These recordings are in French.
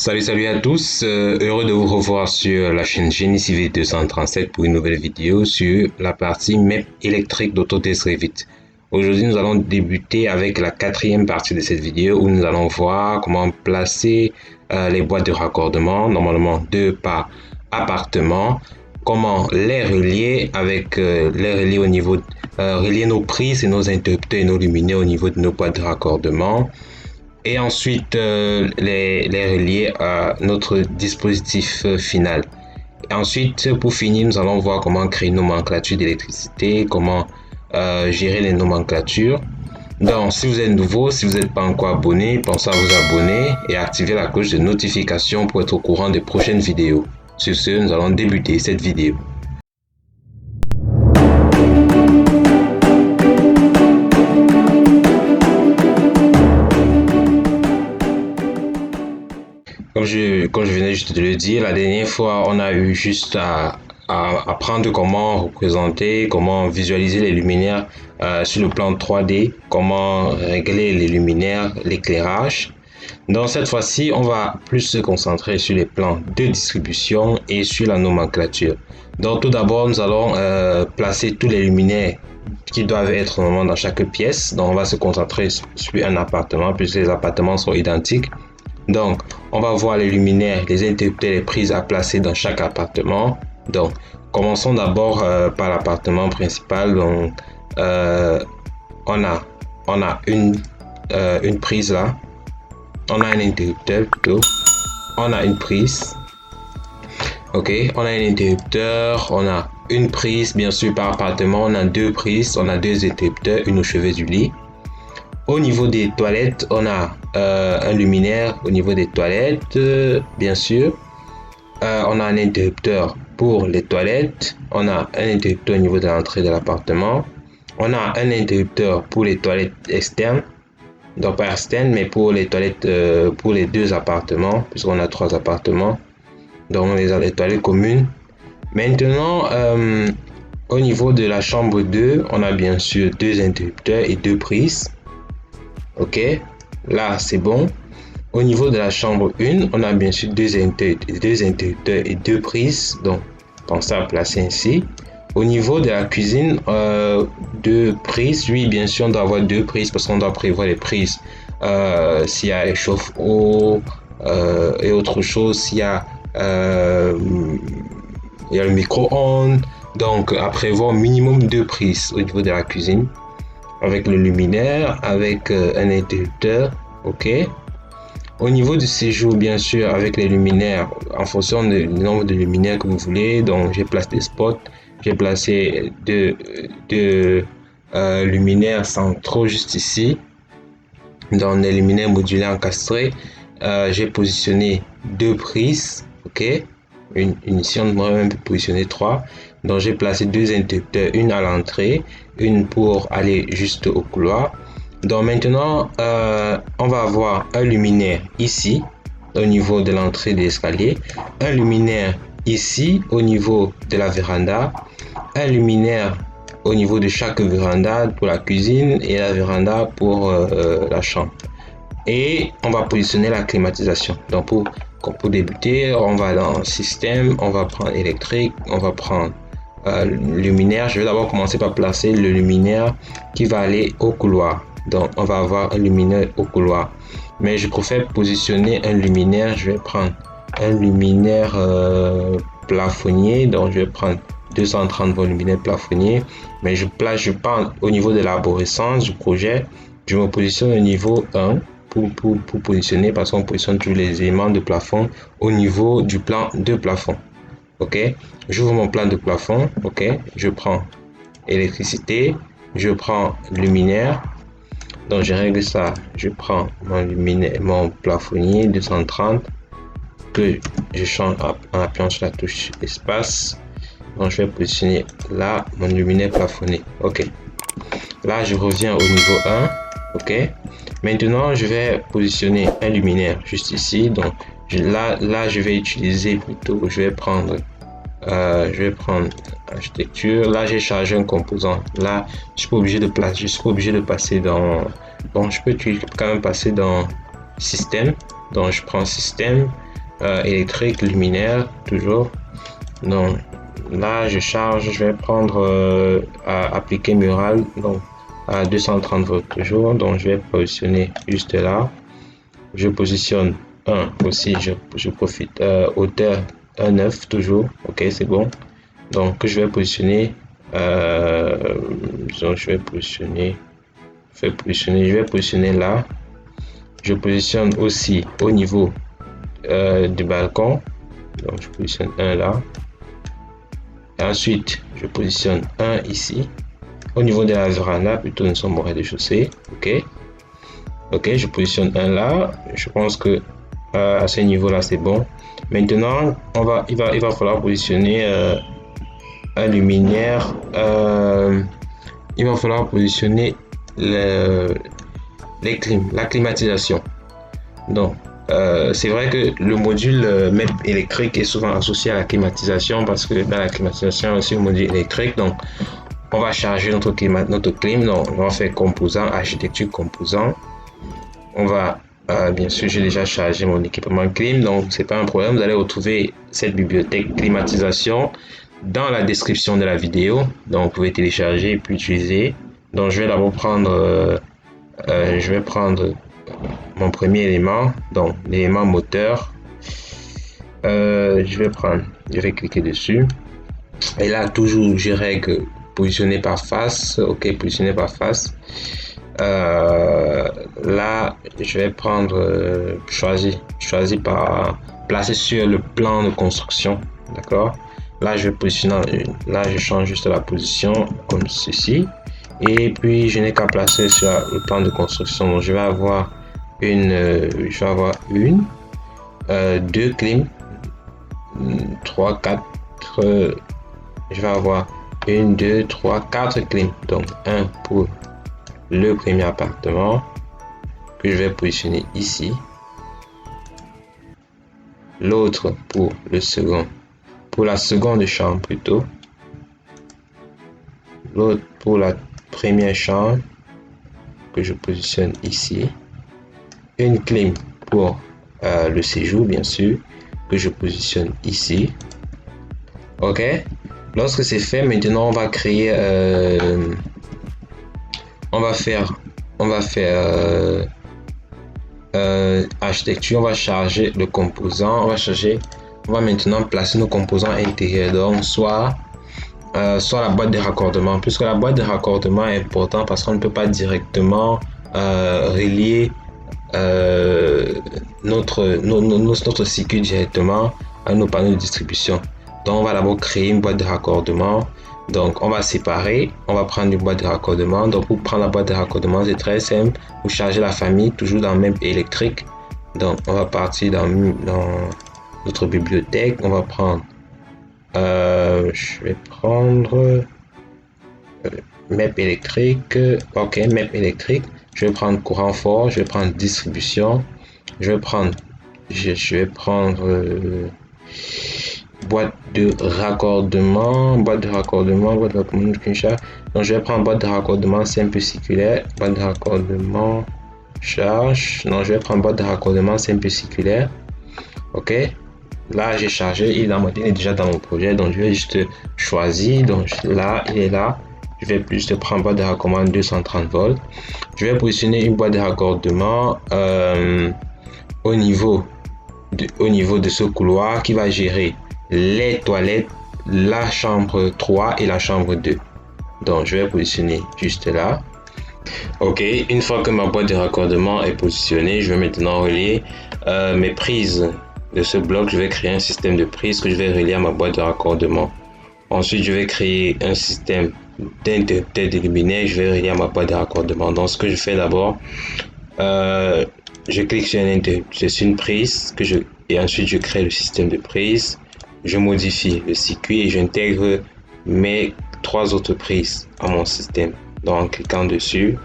Salut à tous, heureux de vous revoir sur la chaîne Génie Civil 237 pour une nouvelle vidéo sur la partie MEP électrique d'Autodesk Revit. Aujourd'hui, nous allons débuter avec la quatrième partie de cette vidéo où nous allons voir comment placer les boîtes de raccordement, normalement deux par appartement, comment les relier avec les relier au niveau, relier nos prises et nos interrupteurs et nos luminaires au niveau de nos boîtes de raccordement et ensuite les relier à notre dispositif final. Et ensuite, pour finir, nous allons voir comment créer une nomenclature d'électricité, comment gérer les nomenclatures. Donc, si vous êtes nouveau, si vous n'êtes pas encore abonné, pensez à vous abonner et activer la cloche de notification pour être au courant des prochaines vidéos. Sur ce, nous allons débuter cette vidéo. Comme je venais juste de le dire, la dernière fois, on a eu juste à apprendre comment représenter, comment visualiser les luminaires sur le plan 3D, comment régler les luminaires, l'éclairage. Donc cette fois-ci, on va plus se concentrer sur les plans de distribution et sur la nomenclature. Donc tout d'abord, nous allons placer tous les luminaires qui doivent être normalement dans chaque pièce. Donc on va se concentrer sur un appartement puisque les appartements sont identiques. Donc, on va voir les luminaires, les interrupteurs, les prises à placer dans chaque appartement. Donc, commençons d'abord par l'appartement principal. Donc, on a une prise là. On a un interrupteur plutôt. On a une prise. Ok, on a un interrupteur. On a une prise, bien sûr, par appartement. On a deux prises. On a deux interrupteurs, une au chevet du lit. Au niveau des toilettes, on a un luminaire au niveau des toilettes, bien sûr. On a un interrupteur pour les toilettes. On a un interrupteur au niveau de l'entrée de l'appartement. On a un interrupteur pour les toilettes externes. Donc pas externes, mais pour les toilettes, pour les deux appartements, puisqu'on a trois appartements. Donc les toilettes communes. Maintenant, au niveau de la chambre 2, on a bien sûr deux interrupteurs et deux prises. Ok, là c'est bon. Au niveau de la chambre 1, on a bien sûr deux interrupteurs et deux prises. Donc, pensez à placer ainsi. Au niveau de la cuisine, deux prises. Oui, bien sûr, on doit avoir deux prises parce qu'on doit prévoir les prises. S'il y a les chauffe-eau et autre chose, s'il y a le micro-ondes. Donc, à prévoir minimum deux prises au niveau de la cuisine. Avec le luminaire, avec un interrupteur, ok. Au niveau du séjour, bien sûr, avec les luminaires, en fonction du nombre de luminaires que vous voulez. Donc, j'ai placé des spots, j'ai placé deux luminaires centraux juste ici. Dans les luminaires modulaires encastrés, j'ai positionné deux prises, ok. Une ici, on pourrait même positionner trois. Donc, j'ai placé deux interrupteurs, une à l'entrée, une pour aller juste au couloir. Donc, maintenant, on va avoir un luminaire ici, au niveau de l'entrée de l'escalier, un luminaire ici, au niveau de la véranda, un luminaire au niveau de chaque véranda pour la cuisine et la véranda pour la chambre. Et on va positionner la climatisation. Donc, pour débuter, on va dans système, on va prendre électrique, on va prendre luminaire. Je vais d'abord commencer par placer le luminaire qui va aller au couloir. Donc, on va avoir un luminaire au couloir. Mais je préfère positionner un luminaire. Je vais prendre un luminaire plafonnier. Donc, je vais prendre 230 volts luminaire plafonnier. Mais je prends au niveau de l'arborescence du projet. Je me positionne au niveau 1 pour positionner parce qu'on positionne tous les éléments de plafond au niveau du plan de plafond. Ok, j'ouvre mon plan de plafond. Ok, je prends électricité, je prends luminaire. Donc je règle ça. Je prends mon luminaire, mon plafonnier 230 que je change en appuyant sur la touche espace. Donc je vais positionner là mon luminaire plafonné. Ok, là je reviens au niveau 1. Ok, maintenant je vais positionner un luminaire juste ici. Donc là je vais utiliser plutôt, je vais prendre architecture. Là j'ai chargé un composant. Là je suis pas obligé de placer, je suis pas obligé de passer dans, bon je peux quand même passer dans système. Donc je prends système, électrique, luminaire, toujours. Donc là, je charge, je vais prendre appliquer mural, donc à 230 volts toujours. Donc je vais positionner juste là. Je positionne un aussi, je profite. Hauteur 1,9 toujours, ok, c'est bon. Donc je vais positionner, donc je vais positionner, je vais positionner là. Je positionne aussi au niveau du balcon, donc je positionne un là. Et ensuite, je positionne un ici. Au niveau de la véranda, plutôt nous sommes au rez-de-chaussée, ok. Ok, je positionne un là. Je pense que à ce niveau-là, c'est bon. Maintenant, il va falloir positionner un luminaire. Il va falloir positionner la climatisation. Donc, c'est vrai que le module MEP électrique est souvent associé à la climatisation parce que dans la climatisation, il y a aussi un module électrique. Donc, on va charger notre clim. Donc, on va faire composant, architecture composant. On va, bien sûr, j'ai déjà chargé mon équipement clim, donc c'est pas un problème. Vous allez retrouver cette bibliothèque climatisation dans la description de la vidéo. Donc, vous pouvez télécharger et puis utiliser. Donc, je vais d'abord prendre, je vais prendre mon premier élément, donc l'élément moteur. Je vais cliquer dessus. Et là, toujours, je règle positionner par face. Ok, positionner par face. Là, je vais prendre choisi par placer sur le plan de construction. D'accord. Là, je vais positionner. Là, je change juste la position comme ceci. Et puis, je n'ai qu'à placer sur le plan de construction. Donc, je vais avoir deux clims, 3, 4. Je vais avoir 1, 2, 3, 4 clims. Donc, un pour le premier appartement que je vais positionner ici, l'autre pour le second, pour la seconde chambre plutôt, l'autre pour la première chambre que je positionne ici, une clim pour le séjour bien sûr que je positionne ici. Ok, lorsque c'est fait, maintenant on va créer on va faire architecture. On va charger le composant, on va maintenant placer nos composants intérieurs, donc soit la boîte de raccordement, puisque la boîte de raccordement est importante parce qu'on ne peut pas directement relier notre circuit directement à nos panneaux de distribution. Donc on va d'abord créer une boîte de raccordement. Donc on va séparer, on va prendre une boîte de raccordement. Donc pour prendre la boîte de raccordement, c'est très simple. Vous chargez la famille toujours dans le même électrique. Donc on va partir dans notre bibliothèque. On va prendre, je vais prendre MEP électrique. Ok, MEP électrique. Je vais prendre courant fort. Je vais prendre distribution. Je vais prendre boîte de raccordement. Donc je vais prendre boîte de raccordement simple circulaire. Boîte de raccordement charge. Non, je vais prendre boîte de raccordement simple circulaire. Ok. Là, j'ai chargé. Il est déjà dans mon projet. Donc je vais juste choisir. Donc là, il est là. Je vais juste prendre boîte de raccordement 230 volts. Je vais positionner une boîte de raccordement au niveau de ce couloir qui va gérer les toilettes, la chambre 3 et la chambre 2. Donc, je vais positionner juste là. Ok, une fois que ma boîte de raccordement est positionnée, je vais maintenant relier mes prises de ce bloc. Je vais créer un système de prise que je vais relier à ma boîte de raccordement. Ensuite, je vais créer un système d'interrupteur de luminaire. Je vais relier à ma boîte de raccordement. Donc, ce que je fais d'abord, je clique sur une prise et ensuite je crée le système de prise. Je modifie le circuit et j'intègre mes 3 autres prises à mon système. Donc en cliquant dessus,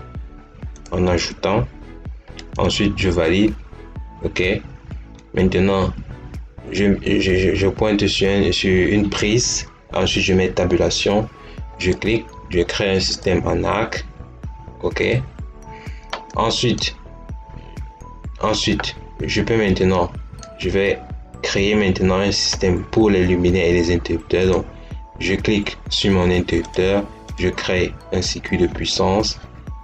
en ajoutant, ensuite je valide. Ok. Maintenant, je pointe sur une prise. Ensuite je mets tabulation. Je clique, je crée un système en arc. Ok. Ensuite, je peux maintenant, je vais créer maintenant un système pour les luminaires et les interrupteurs. Donc, je clique sur mon interrupteur, je crée un circuit de puissance.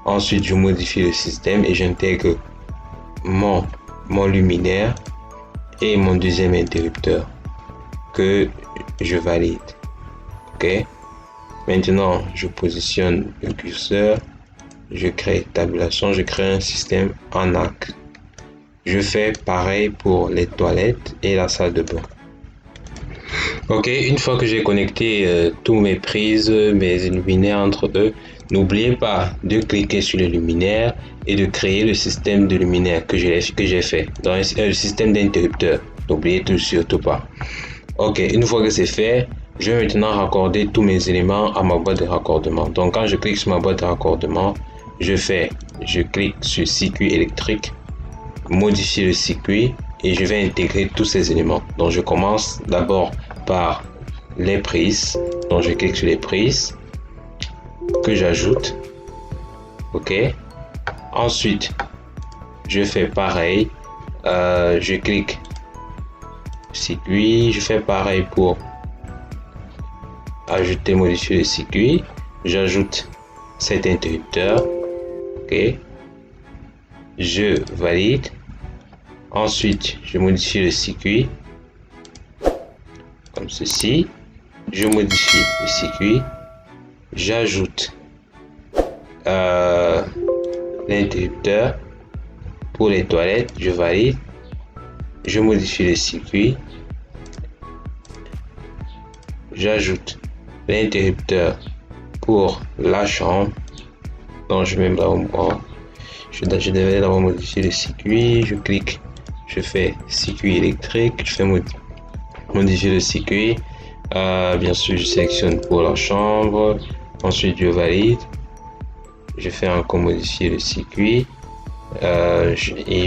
Ensuite, je modifie le système et j'intègre mon luminaire et mon deuxième interrupteur que je valide. Ok. Maintenant, je positionne le curseur, je crée tabulation, je crée un système en arc. Je fais pareil pour les toilettes et la salle de bain. Ok, une fois que j'ai connecté tous mes prises, mes luminaires entre eux, n'oubliez pas de cliquer sur le luminaire et de créer le système de luminaire que j'ai fait dans le système d'interrupteur. N'oubliez surtout pas. Ok, une fois que c'est fait, je vais maintenant raccorder tous mes éléments à ma boîte de raccordement. Donc quand je clique sur ma boîte de raccordement, je clique sur circuit électrique, modifier le circuit et je vais intégrer tous ces éléments. Donc je commence d'abord par les prises. Donc je clique sur les prises que j'ajoute. Ok. Ensuite, je fais pareil. Je clique circuit. Je fais pareil pour ajouter, modifier le circuit. J'ajoute cet interrupteur. Ok. Je valide. Ensuite, je modifie le circuit comme ceci. Je modifie le circuit. J'ajoute l'interrupteur pour les toilettes. Je valide. Je modifie le circuit. J'ajoute l'interrupteur pour la chambre. Donc je devais d'abord modifier le circuit. Je clique. Je fais circuit électrique. Je fais modifier le circuit. Bien sûr, je sélectionne pour la chambre. Ensuite, je valide. Je fais encore modifier le circuit. Et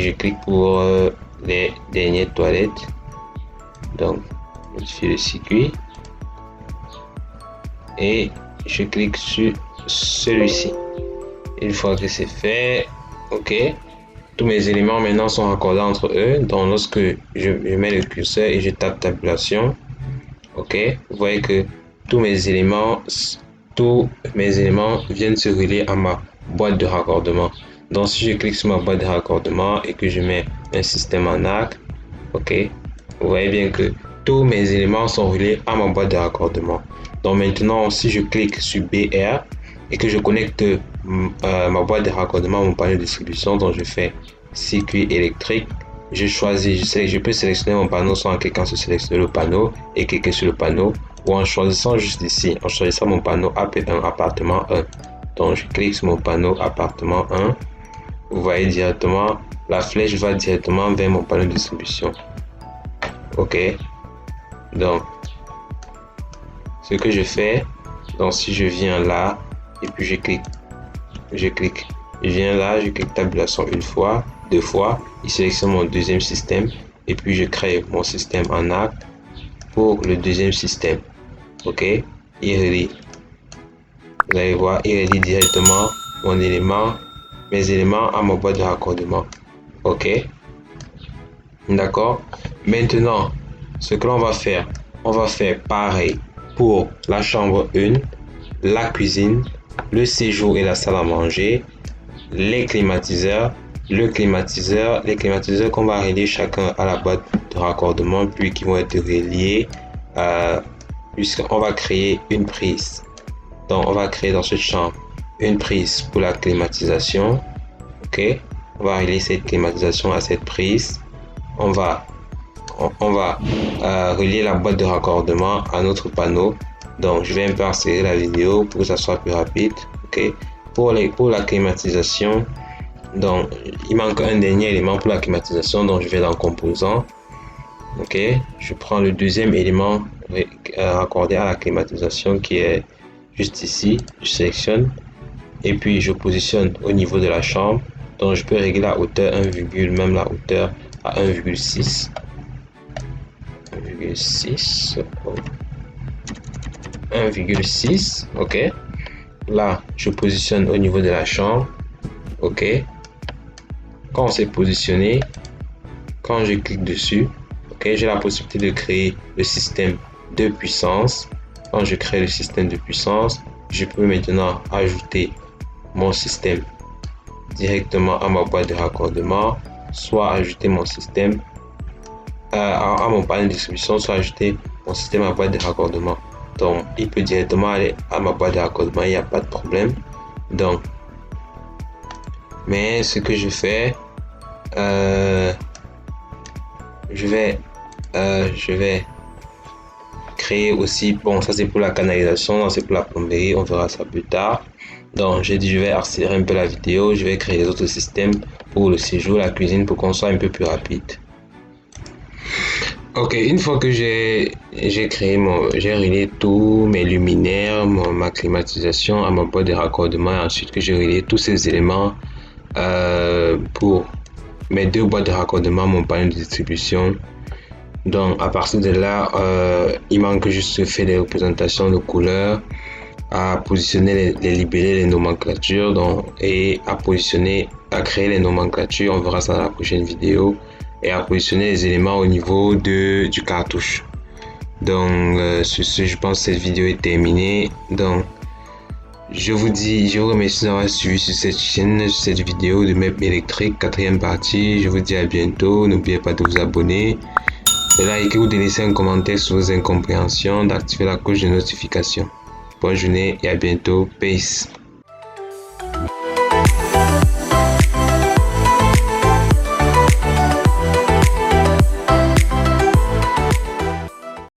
je clique pour les dernières toilettes. Donc, modifier le circuit. Et je clique sur celui-ci. Une fois que c'est fait, ok. Tous mes éléments maintenant sont raccordés entre eux. Donc lorsque je mets le curseur et je tape tabulation, ok, vous voyez que tous mes éléments viennent se relier à ma boîte de raccordement. Donc si je clique sur ma boîte de raccordement et que je mets un système en arc, ok, vous voyez bien que tous mes éléments sont reliés à ma boîte de raccordement. Donc maintenant, si je clique sur BR et que je connecte ma boîte de raccordement à mon panneau de distribution, donc je fais circuit électrique, je peux sélectionner mon panneau soit en cliquant sur sélectionner le panneau et cliquer sur le panneau, ou en choisissant juste ici, en choisissant mon panneau AP1 appartement 1. Donc je clique sur mon panneau appartement 1, vous voyez directement, la flèche va directement vers mon panneau de distribution. Ok, donc ce que je fais, donc si je viens là et puis je viens là, je clique tabulation une fois, deux fois, je sélectionne mon deuxième système et puis je crée mon système en arc pour le deuxième système. Ok, il relie. Vous allez voir, il relie directement mes éléments à ma boîte de raccordement. Ok, d'accord. Maintenant, ce que l'on va faire, on va faire pareil pour la chambre 1, la cuisine, le séjour et la salle à manger, les climatiseurs, les climatiseurs qu'on va relier chacun à la boîte de raccordement, puis qui vont être reliés, puisqu'on va créer une prise. Donc, on va créer dans cette chambre une prise pour la climatisation. Ok, on va relier cette climatisation à cette prise. On va relier la boîte de raccordement à notre panneau. Donc, je vais un peu accélérer la vidéo pour que ça soit plus rapide. Ok, pour la climatisation, donc il manque un dernier élément pour la climatisation, donc je vais dans composants. Ok, je prends le deuxième élément raccordé à la climatisation qui est juste ici. Je sélectionne et puis je positionne au niveau de la chambre. Donc je peux régler la hauteur 1, même la hauteur à 1,6. 1,6, ok. Là, je positionne au niveau de la chambre, ok. Quand c'est positionné, quand je clique dessus, ok, Ok, j'ai la possibilité de créer le système de puissance. Quand je crée le système de puissance, je peux maintenant ajouter mon système directement à ma boîte de raccordement, soit ajouter mon système à mon panel de distribution, soit ajouter mon système à boîte de raccordement. Donc, il peut directement aller à ma boîte de raccordement, il n'y a pas de problème. Donc, mais ce que je fais, je vais créer aussi, bon, ça c'est pour la canalisation, c'est pour la plomberie, on verra ça plus tard. Donc, j'ai dit, je vais accélérer un peu la vidéo, je vais créer les autres systèmes pour le séjour, la cuisine, pour qu'on soit un peu plus rapide. Ok, une fois que j'ai relié tous mes luminaires, ma climatisation à ma boîte de raccordement, et ensuite que j'ai relié tous ces éléments pour mes deux boîtes de raccordement, mon panneau de distribution. Donc à partir de là, il manque juste de faire des représentations de couleurs, à positionner les libellés, les nomenclatures, donc, et à créer les nomenclatures, on verra ça dans la prochaine vidéo, et à positionner les éléments au niveau du cartouche. Donc sur ce, je pense que cette vidéo est terminée. Donc je vous remercie d'avoir suivi sur cette chaîne, cette vidéo de MEP électrique, quatrième partie. Je vous dis à bientôt. N'oubliez pas de vous abonner, de liker ou de laisser un commentaire sur vos incompréhensions, d'activer la cloche de notification. Bonne journée et à bientôt. Peace.